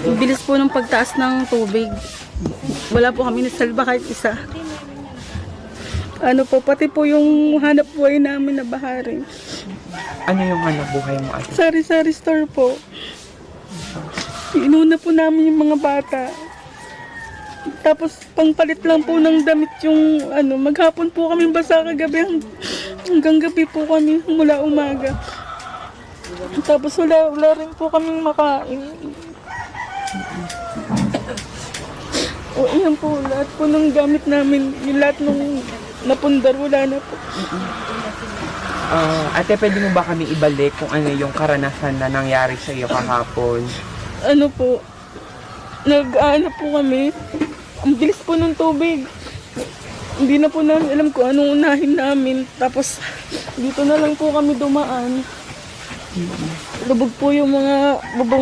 bilis po ng pagtaas ng tubig. Wala po kami nasalba kahit isa. Ano po, pati po yung hanap buhay namin na baharin. Ano yung hanap buhay mo, ate? Sari-sari store po. Inuna po namin yung mga bata. Tapos pangpalit lang po ng damit yung maghapon po kami basa kagabi hanggang gabi po kami mula umaga. Tapos wala rin po kaming makain. O iyan po, lahat po ng gamit namin, yung lahat nung napundar, wala na po. Ate, pwede mo ba kami ibalik kung ano yung karanasan na nangyari sa iyo kahapon? Ano po, po kami, ang bilis po ng tubig. Hindi na po namin alam kung anong unahin namin. Tapos dito na lang po kami dumaan. Lubog po yung mga bubong.